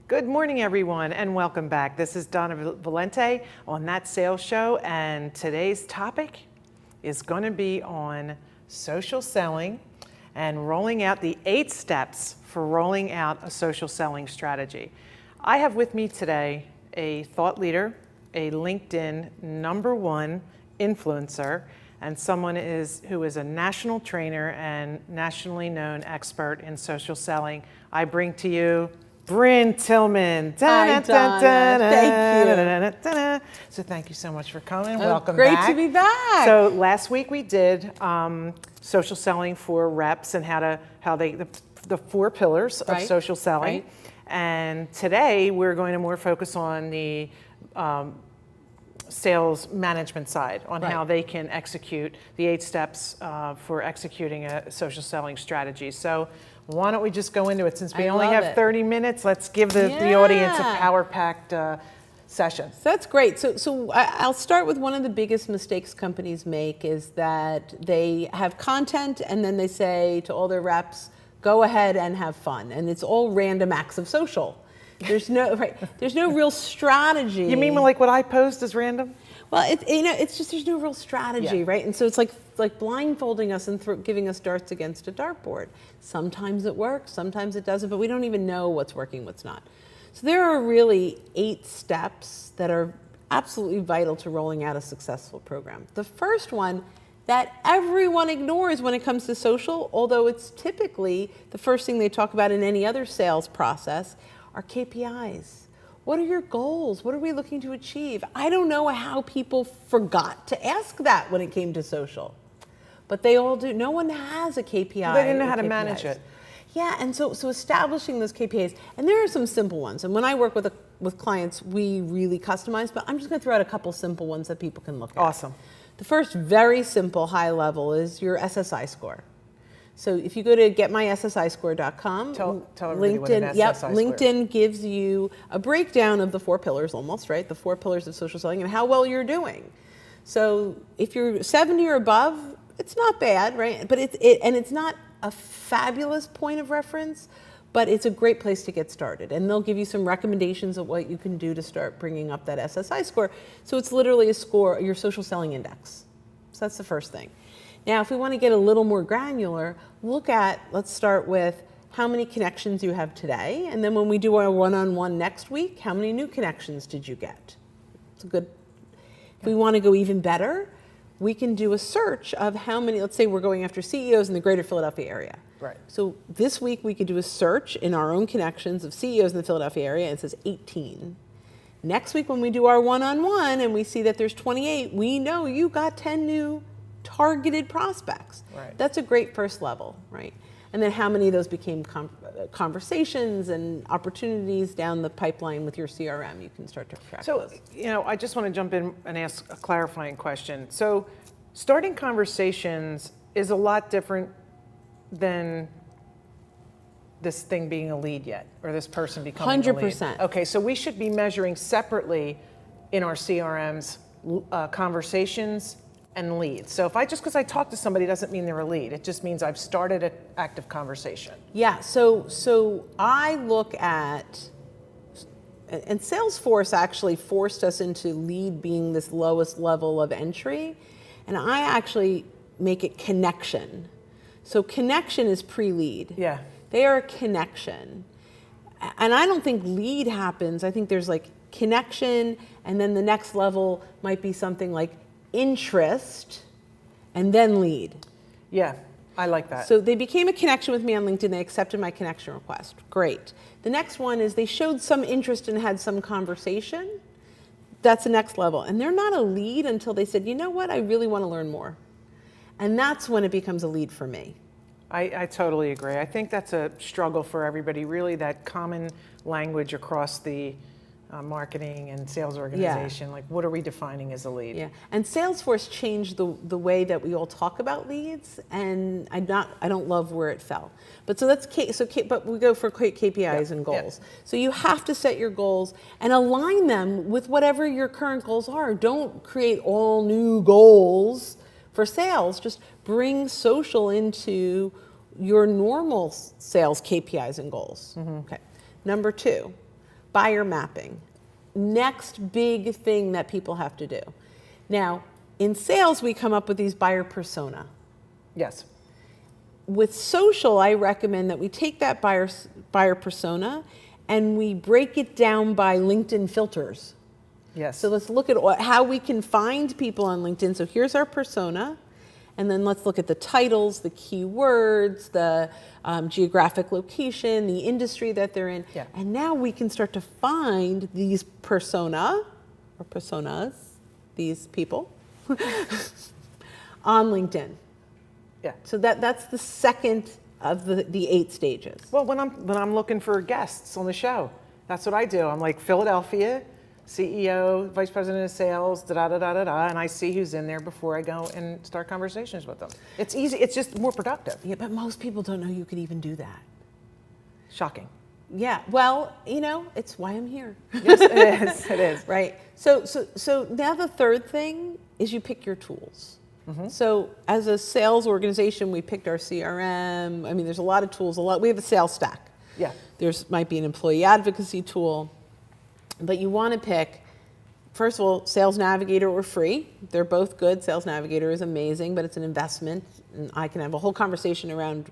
Good morning, everyone, and welcome back. This is Donna Valente on That Sales Show, and today's topic is going to be on social selling and rolling out the 8 steps for rolling out a social selling strategy. I have with me today a thought leader, a LinkedIn #1 influencer, and someone who is a national trainer and nationally known expert in social selling. I bring to you Bryn Tillman. Hi, Donna. Thank you. So thank you so much for coming. Oh, Welcome great back. to be back. So last week we did social selling for reps and the 4 pillars of Right, social selling. right. And today we're going to more focus on the sales management side, on Right. how they can execute the 8 steps for executing a social selling strategy. So why don't we just go into it? Since we only have 30 minutes, let's give the audience a power-packed session. So that's great. So I'll start with one of the biggest mistakes companies make is that they have content and then they say to all their reps, go ahead and have fun. And it's all random acts of social. There's no real strategy. You mean like what I post is random? Well, it's just there's no real strategy, right? And so it's like blindfolding us and giving us darts against a dartboard. Sometimes it works, sometimes it doesn't, but we don't even know what's working, what's not. So there are really 8 steps that are absolutely vital to rolling out a successful program. The first one that everyone ignores when it comes to social, although it's typically the first thing they talk about in any other sales process, are KPIs. What are your goals? What are we looking to achieve? I don't know how people forgot to ask that when it came to social, but they all do. No one has a KPI. They didn't know how to manage it. Yeah, and so establishing those KPIs, and there are some simple ones. And when I work with clients, we really customize, but I'm just going to throw out a couple simple ones that people can look at. Awesome. The first very simple high level is your SSI score. So if you go to getmyssiscore.com, tell everybody what an SSI score is. LinkedIn gives you a breakdown of the 4 pillars almost, right? The 4 pillars of social selling and how well you're doing. So if you're 70 or above, it's not bad, right? But it's not a fabulous point of reference, but it's a great place to get started. And they'll give you some recommendations of what you can do to start bringing up that SSI score. So it's literally a score, your social selling index. So that's the first thing. Now, if we want to get a little more granular, let's start with how many connections you have today. And then when we do our one-on-one next week, how many new connections did you get? It's a good, if we want to go even better, we can do a search of how many, let's say we're going after CEOs in the greater Philadelphia area. Right. So this week we could do a search in our own connections of CEOs in the Philadelphia area, and it says 18. Next week when we do our one-on-one and we see that there's 28, we know you got 10 new targeted prospects. Right. That's a great first level, right? And then how many of those became conversations and opportunities down the pipeline with your CRM? You can start to track those. So, I just want to jump in and ask a clarifying question. So, starting conversations is a lot different than this thing being a lead yet, or this person becoming a lead. 100%. Okay, so we should be measuring separately in our CRMs conversations and leads. So because I talk to somebody doesn't mean they're a lead. It just means I've started an active conversation. Yeah, so I look at, and Salesforce actually forced us into lead being this lowest level of entry, and I actually make it connection. So connection is pre-lead. Yeah. They are a connection. And I don't think lead happens. I think there's like connection, and then the next level might be something like interest, and then lead. Yeah, I like that. So they became a connection with me on LinkedIn. They accepted my connection request. Great. The next one is they showed some interest and had some conversation. That's the next level. And they're not a lead until they said, you know what, I really want to learn more. And that's when it becomes a lead for me. I totally agree. I think that's a struggle for everybody, really, that common language across the marketing and sales organization, like what are we defining as a lead? Yeah, and Salesforce changed the way that we all talk about leads, and I don't love where it fell. But so but we go for KPIs and goals. So you have to set your goals and align them with whatever your current goals are. Don't create all new goals for sales. Just bring social into your normal sales KPIs and goals. Okay. Number 2, buyer mapping. Next big thing that people have to do. Now, in sales, we come up with these buyer persona. Yes. With social, I recommend that we take that buyer persona and we break it down by LinkedIn filters. Yes. So let's look at how we can find people on LinkedIn. So here's our persona. And then let's look at the titles, the keywords, the geographic location, the industry that they're in. Yeah. And now we can start to find these persona, or personas, these people, on LinkedIn. Yeah. So that's the second of the 8 stages. Well, when I'm looking for guests on the show, that's what I do. I'm like Philadelphia, CEO, Vice President of Sales, and I see who's in there before I go and start conversations with them. It's easy. It's just more productive. Yeah, but most people don't know you could even do that. Shocking. Yeah, well, it's why I'm here. Yes, it is. It is. Right. So now the third thing is you pick your tools. So as a sales organization, we picked our CRM. I mean, there's a lot of tools. We have a sales stack. Yeah. Might be an employee advocacy tool, but you want to pick, first of all, Sales Navigator or free. They're both good. Sales Navigator is amazing, but it's an investment, and I can have a whole conversation around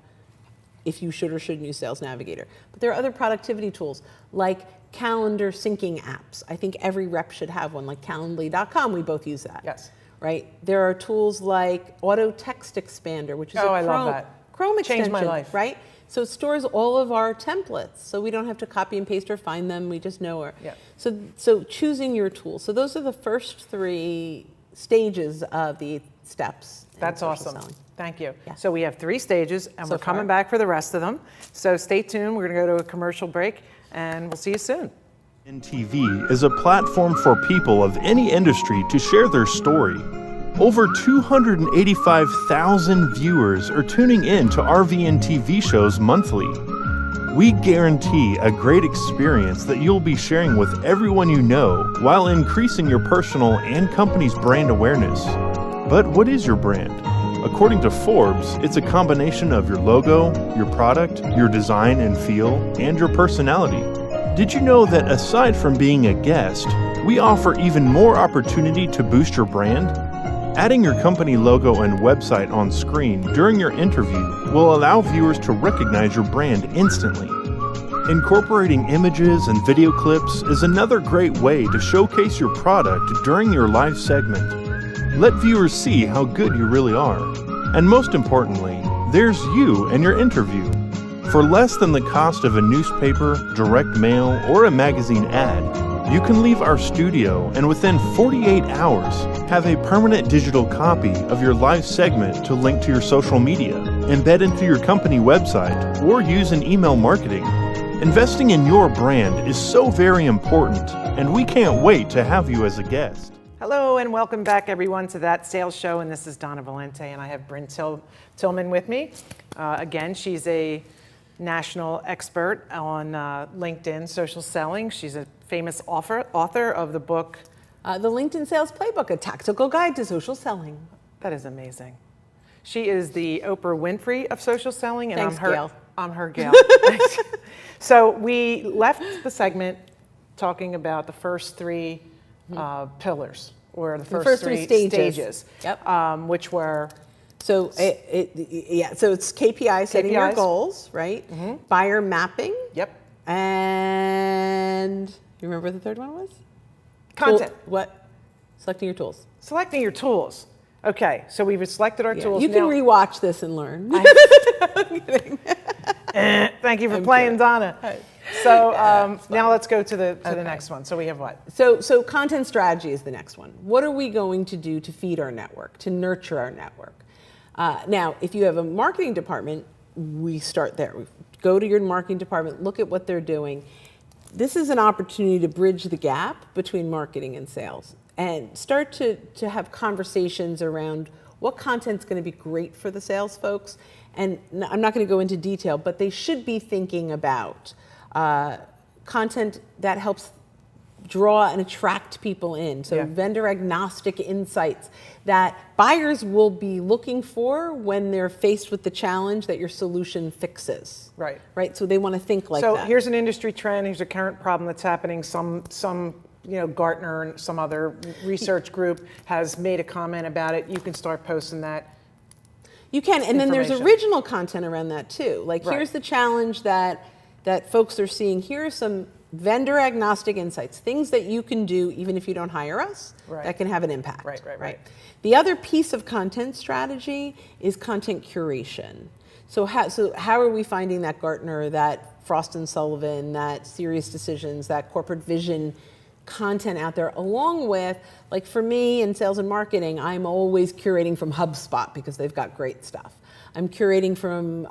if you should or shouldn't use Sales Navigator. But there are other productivity tools like calendar syncing apps. I think every rep should have one, like Calendly.com. We both use that. Yes. Right? There are tools like Auto Text Expander, which is I love that. Chrome extension. Changed my life. Right? So it stores all of our templates, so we don't have to copy and paste or find them. We just know where. Yeah. So choosing your tool. So those are the first 3 stages of the 8 steps. in That's social awesome. selling. Thank you. Yeah. So we have 3 stages, and So we're coming far. back for the rest of them. So stay tuned. We're going to go to a commercial break, and we'll see you soon. TV is a platform for people of any industry to share their story. Over 285,000 viewers are tuning in to RVN TV shows monthly. We guarantee a great experience that you'll be sharing with everyone you know while increasing your personal and company's brand awareness. But what is your brand? According to Forbes, it's a combination of your logo, your product, your design and feel, and your personality. Did you know that aside from being a guest, we offer even more opportunity to boost your brand? Adding your company logo and website on screen during your interview will allow viewers to recognize your brand instantly. Incorporating images and video clips is another great way to showcase your product during your live segment. Let viewers see how good you really are. And most importantly, there's you and your interview. For less than the cost of a newspaper, direct mail, or a magazine ad, you can leave our studio and within 48 hours have a permanent digital copy of your live segment to link to your social media, embed into your company website, or use in email marketing. Investing in your brand is so very important, and we can't wait to have you as a guest. Hello and welcome back everyone to That Sales Show, and this is Donna Valente, and I have Bryn Tillman with me. Again, she's a national expert on LinkedIn social selling. She's a famous author of the book, The LinkedIn Sales Playbook, a tactical guide to social selling. That is amazing. She is the Oprah Winfrey of social selling, and Thanks, Gail. I'm her Gail. So we left the segment talking about the first 3 pillars, or the first 3 stages. Yep. Which were So so it's KPI, setting your KPIs. goals, right? Buyer mapping. Yep. And you remember what the third one was? Content. What? Selecting your tools. Selecting your tools. Okay, so we've selected our tools. You can Now- rewatch this and learn. Thank you for playing Donna. So now let's go to the next one. So we have what? So content strategy is the next one. What are we going to do to feed our network, to nurture our network? Now, if you have a marketing department, we start there. We go to your marketing department, look at what they're doing. this is an opportunity to bridge the gap between marketing and sales and start to have conversations around what content's going to be great for the sales folks. And I'm not going to go into detail, but they should be thinking about content that helps draw and attract people in. So vendor agnostic insights that buyers will be looking for when they're faced with the challenge that your solution fixes. Right. Right. So they want to think like So that. here's an industry trend. Here's a current problem that's happening. Some Gartner and some other research group has made a comment about it. You can start posting that. You can, and then there's information. original content around that too. Like Right. here's the challenge that folks are seeing. Here are some vendor agnostic insights, things that you can do even if you don't hire us, Right. that can have an impact. Right. The other piece of content strategy is content curation. So how are we finding that Gartner, that Frost & Sullivan, that Serious Decisions, that Corporate Vision content out there, along with, like for me in sales and marketing, I'm always curating from HubSpot because they've got great stuff. I'm curating from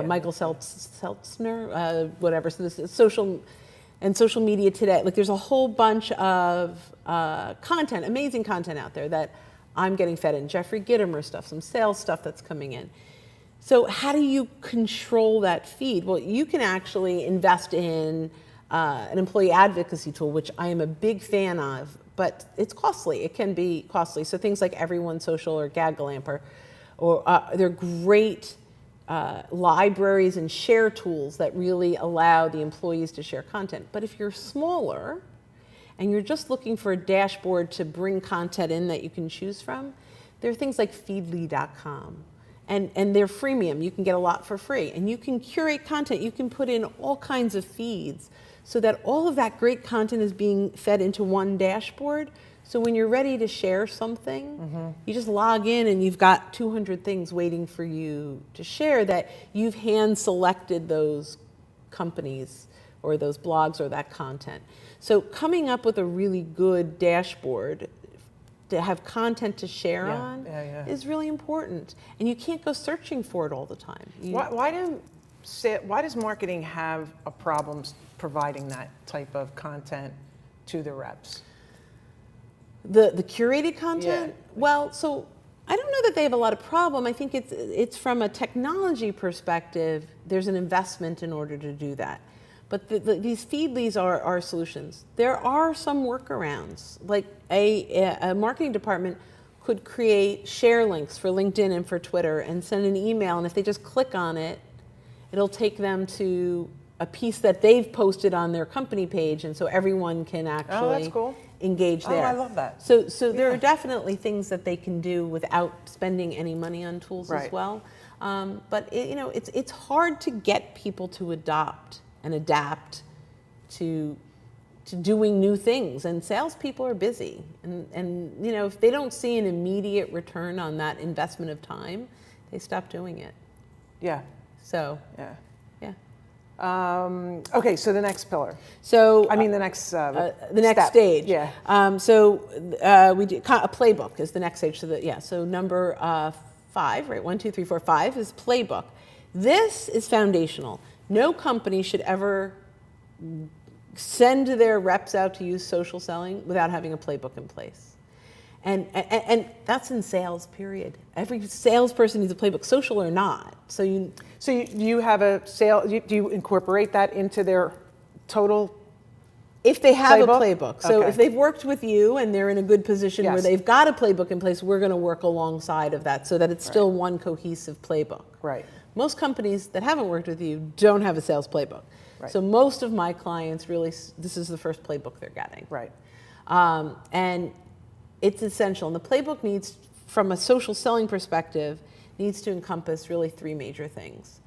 Michael Seltzner, whatever. So this is social media today. Like there's a whole bunch of content, amazing content out there that I'm getting fed in. Jeffrey Gitomer stuff, some sales stuff that's coming in. So how do you control that feed? Well, you can actually invest in an employee advocacy tool, which I am a big fan of, but it's costly. It can be costly. So things like Everyone Social or Gagalamp they're great libraries and share tools that really allow the employees to share content. But if you're smaller and you're just looking for a dashboard to bring content in that you can choose from, there are things like feedly.com. And they're freemium. You can get a lot for free. And you can curate content. You can put in all kinds of feeds so that all of that great content is being fed into one dashboard. So when you're ready to share something, you just log in and you've got 200 things waiting for you to share that you've hand-selected those companies or those blogs or that content. So coming up with a really good dashboard to have content to share on is really important. And you can't go searching for it all the time. Why does marketing have a problem providing that type of content to the reps? The curated content? Well, so I don't know that they have a lot of problem. I think it's from a technology perspective, there's an investment in order to do that. But these feedlies are solutions. There are some workarounds. Like a marketing department could create share links for LinkedIn and for Twitter and send an email, and if they just click on it, it'll take them to a piece that they've posted on their company page, and so everyone can actually engage there. Oh, I love that. So there are definitely things that they can do without spending any money on tools as well. But it's hard to get people to adopt and adapt to doing new things, and salespeople are busy, and if they don't see an immediate return on that investment of time, they stop doing it. So okay, so the next pillar. So the next step. Stage. We do a playbook is the next stage. So number 5, right? 1, 2, 3, 4, 5 is playbook. This is foundational. No company should ever send their reps out to use social selling without having a playbook in place. And that's in sales, period. Every salesperson needs a playbook, social or not. So you have a do you incorporate that into their total? If they have playbook? a playbook. So if they've worked with you and they're in a good position where they've got a playbook in place, we're going to work alongside of that so that it's still one cohesive playbook. Right. Most companies that haven't worked with you don't have a sales playbook. Right. So most of my clients really, this is the first playbook they're getting. Right. And it's essential. And the playbook needs, from a social selling perspective, needs to encompass really 3 major things.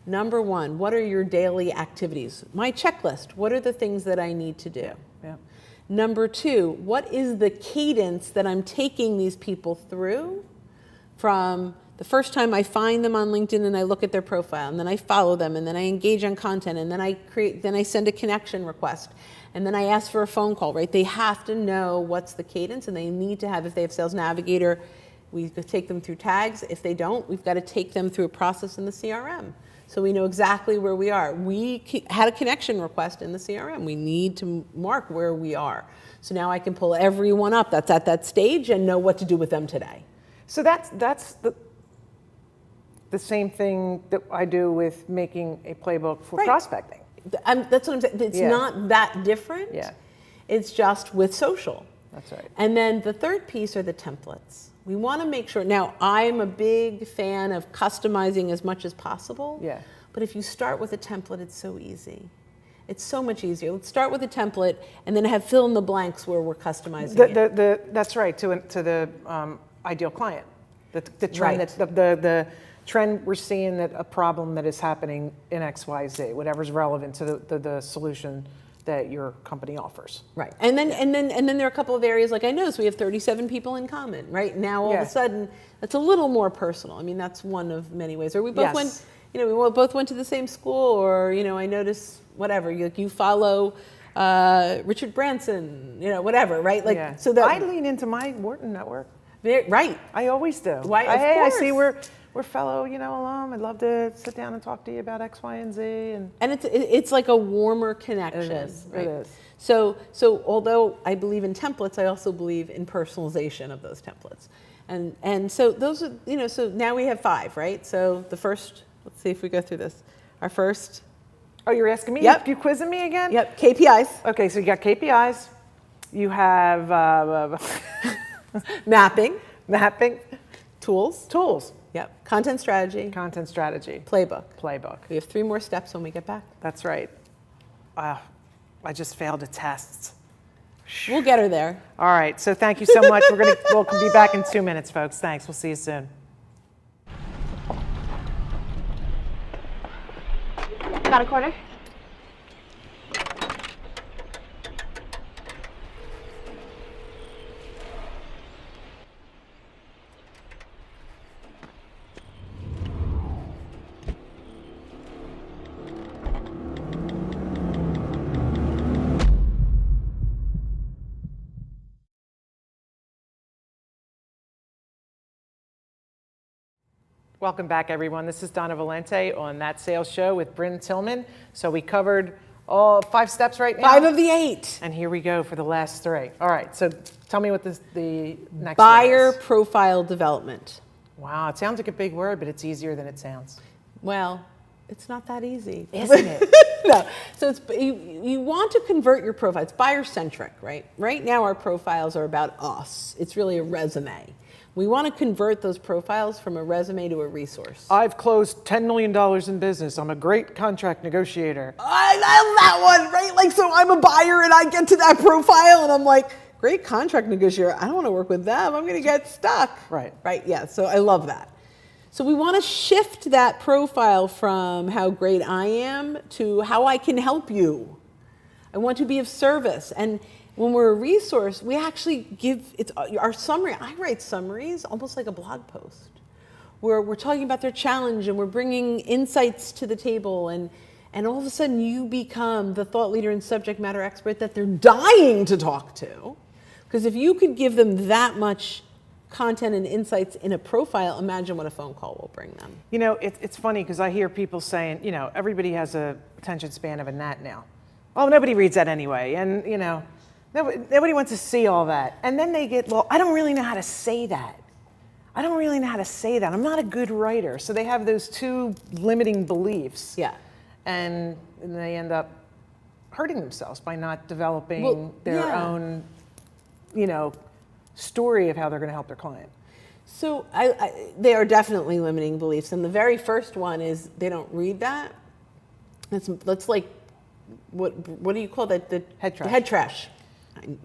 Number 1, what are your daily activities? My checklist, what are the things that I need to do? Number 2, what is the cadence that I'm taking these people through from the first time I find them on LinkedIn and I look at their profile, and then I follow them, and then I engage on content, and then I send a connection request, and then I ask for a phone call, right? They have to know what's the cadence, and they need to have, if they have Sales Navigator, we take them through tags. If they don't, we've got to take them through a process in the CRM. So we know exactly where we are. We had a connection request in the CRM. We need to mark where we are. So now I can pull everyone up that's at that stage and know what to do with them today. So that's the same thing that I do with making a playbook for prospecting. That's what I'm saying. It's not that different. Yeah. It's just with social. That's right. And then the third piece are the templates. We want to make sure, now I'm a big fan of customizing as much as possible. Yeah. But if you start with a template, it's so easy. It's so much easier. Let's start with a template and then have fill in the blanks where we're customizing it. That's right, to the ideal client. The trend, Right. the trend we're seeing, that a problem that is happening in XYZ, whatever's relevant to the solution that your company offers. Right. And then there are a couple of areas, like I noticed we have 37 people in common, right? Now all of a sudden it's a little more personal. I mean, that's one of many ways. Or we both went, we both went to the same school, or, I notice whatever, you follow Richard Branson, whatever, right? Like, so that I lean into my Wharton network. Right. I always do. Why? Hey, of course. I see we're fellow, alum. I'd love to sit down and talk to you about X, Y, and Z. And it's like a warmer connection. It is. Right? It is. So although I believe in templates, I also believe in personalization of those templates. And so those are, so now we have 5, right? So the first, let's see if we go through this. Our first. Oh, you're asking me? Yep. You quizzing me again? Yep. KPIs. Okay, so you got KPIs. You have Mapping. Tools. Yep. Content strategy. Content strategy. Playbook. We have 3 more steps when we get back. That's right. I just failed a test. We'll get her there. All right, so thank you so much. We'll be back in 2 minutes, folks. Thanks. We'll see you soon. Got a quarter? Welcome back, everyone. This is Donna Valente on That Sales Show with Bryn Tillman. So we covered all 5 steps right now. 5 of the 8. And here we go for the last 3. All right, so tell me what the next Buyer one is. profile development. Wow, it sounds like a big word, but it's easier than it sounds. Well, it's not that easy. Isn't it? No. So it's, you want to convert your profile. It's buyer-centric, right? Right now our profiles are about us. It's really a resume. We want to convert those profiles from a resume to a resource. I've closed $10 million in business. I'm a great contract negotiator. I love that one, right? Like, so I'm a buyer and I get to that profile and I'm like, great contract negotiator. I don't want to work with them. I'm going to get stuck. Right. Right, yeah, so I love that. So we want to shift that profile from how great I am to how I can help you. I want to be of service. And when we're a resource, we actually it's our summary. I write summaries almost like a blog post, where we're talking about their challenge and we're bringing insights to the table, and all of a sudden you become the thought leader and subject matter expert that they're dying to talk to. Because if you could give them that much content and insights in a profile, imagine what a phone call will bring them. It's funny because I hear people saying, everybody has a attention span of a gnat now. Oh, nobody reads that anyway. And, nobody wants to see all that. And then they get, well, I don't really know how to say that. I'm not a good writer. So they have those 2 limiting beliefs. Yeah. And they end up hurting themselves by not developing their own, story of how they're going to help their client. So they are definitely limiting beliefs. And the very first one is they don't read that. That's like, what do you call that? The head trash. Head trash.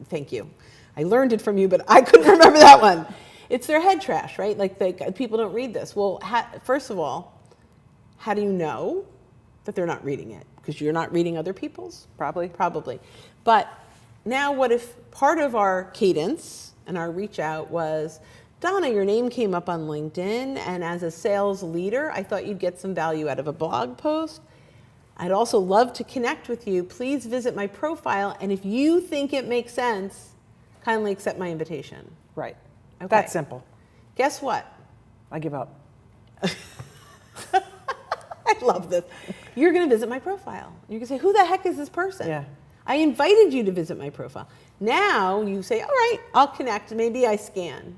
Thank you. I learned it from you, but I couldn't remember that one. It's their head trash, right? Like people don't read this. Well, first of all, how do you know that they're not reading it? Because you're not reading other people's? Probably. But now what if part of our cadence and our reach out was, Donna, your name came up on LinkedIn, and as a sales leader, I thought you'd get some value out of a blog post. I'd also love to connect with you. Please visit my profile, and if you think it makes sense, kindly accept my invitation. Right. Okay. That's simple. Guess what? I give up. I I love this. You're going to visit my profile. You're going to say, who the heck is this person? Yeah. I invited you to visit my profile. Now you say, all right, I'll connect. Maybe I scan.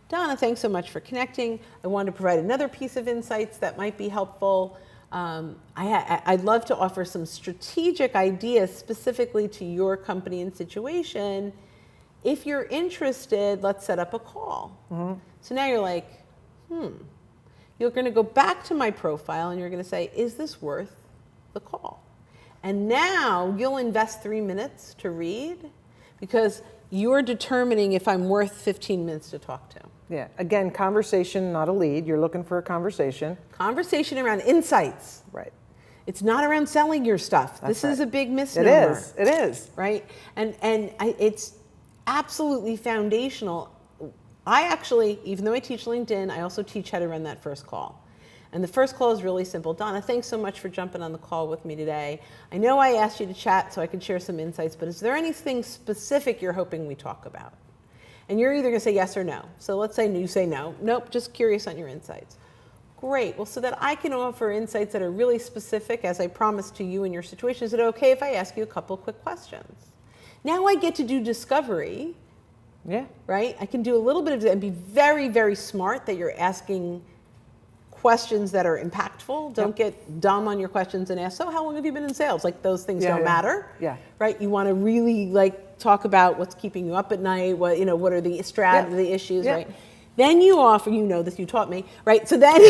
Donna, thanks so much for connecting. I wanted to provide another piece of insights that might be helpful. I'd love to offer some strategic ideas specifically to your company and situation. If you're interested, let's set up a call. Mm-hmm. So now you're like, You're going to go back to my profile and you're going to say, is this worth the call? And now you'll invest 3 minutes to read because you're determining if I'm worth 15 minutes to talk to. Yeah. Again, conversation, not a lead. You're looking for a conversation. Conversation around insights. Right. It's not around selling your stuff. That's this is right. a big misnomer. It is. It is. Right? It's absolutely foundational. I actually, even though I teach LinkedIn, I also teach how to run that first call. And the first call is really simple. Donna, thanks so much for jumping on the call with me today. I know I asked you to chat so I could share some insights, but is there anything specific you're hoping we talk about? And you're either going to say yes or no. So let's say you say no. Nope, just curious on your insights. Great. Well, so that I can offer insights that are really specific, as I promised to you in your situation, is it okay if I ask you a couple quick questions? Now I get to do discovery. Yeah. Right? I can do a little bit of that and be very, very smart that you're asking questions that are impactful. Don't get dumb on your questions and ask, so how long have you been in sales? Like those things don't matter. Yeah. Right? You want to really talk about what's keeping you up at night, what are the the issues, right? Then you offer, this, you taught me, right? So then,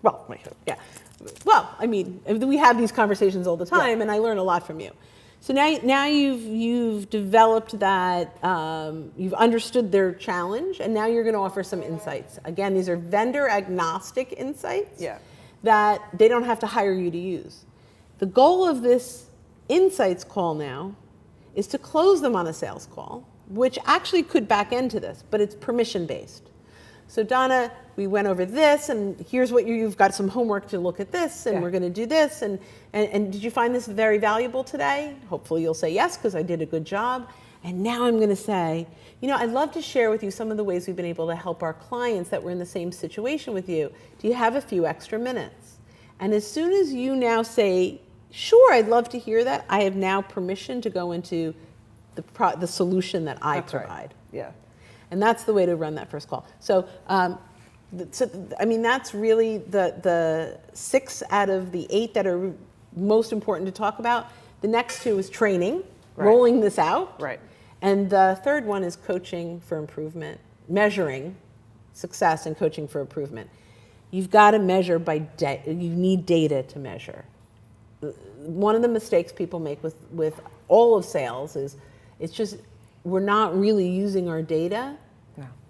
well, I mean, we have these conversations all the time and I learn a lot from you. So now you've developed that, you've understood their challenge, and now you're going to offer some insights. Again, these are vendor agnostic insights that they don't have to hire you to use. The goal of this insights call now is to close them on a sales call, which actually could back end to this, but it's permission based. So Donna, we went over this, and here's what you've got some homework to look at this, and we're going to do this, and did you find this very valuable today? Hopefully you'll say yes, because I did a good job. And now I'm going to say, I'd love to share with you some of the ways we've been able to help our clients that were in the same situation with you. Do you have a few extra minutes? And as soon as you now say, sure, I'd love to hear that, I have now permission to go into the solution that I provide. Right. Yeah. And that's the way to run that first call. So, that's really the 6 out of the 8 that are most important to talk about. The next 2 is training, rolling this out. Right. And the third one is coaching for improvement, measuring success and coaching for improvement. You've got to measure by you need data to measure. One of the mistakes people make with all of sales is it's just we're not really using our data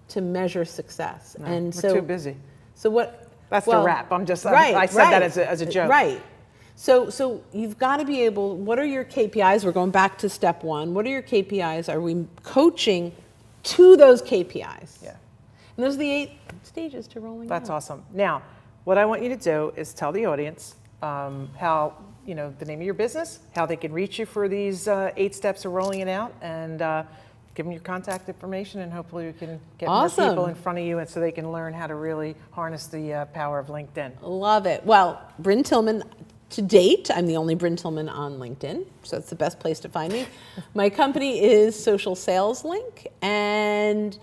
to measure success. No, and we're too busy. So what? That's the wrap. I said that as a joke. Right. So you've got to be able, what are your KPIs? We're going back to step 1. What are your KPIs? Are we coaching to those KPIs? Yeah. And those are the 8 stages to rolling out. That's awesome. Now, what I want you to do is tell the audience how, the name of your business, how they can reach you for these 8 steps of rolling it out, and give them your contact information, and hopefully we can get more people in front of you, and so they can learn how to really harness the power of LinkedIn. Love it. Well, Bryn Tillman, to date, I'm the only Bryn Tillman on LinkedIn, so it's the best place to find me. My company is Social Sales Link, and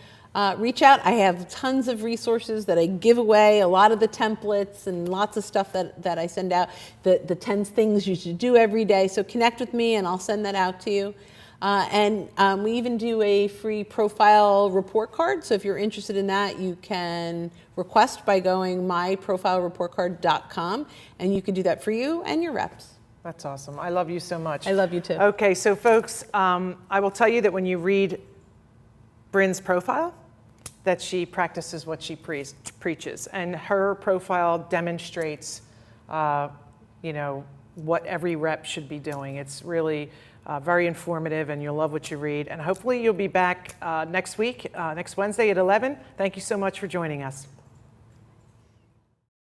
reach out. I have tons of resources that I give away, a lot of the templates and lots of stuff that I send out, the 10 things you should do every day. So connect with me and I'll send that out to you. And we even do a free profile report card. So if you're interested in that, you can request by going myprofilereportcard.com, and you can do that for you and your reps. That's awesome. I love you so much. I love you too. Okay, so folks, I will tell you that when you read Bryn's profile, that she practices what she preaches, and her profile demonstrates, what every rep should be doing. It's really very informative, and you'll love what you read. And hopefully you'll be back next week, next Wednesday at 11. Thank you so much for joining us.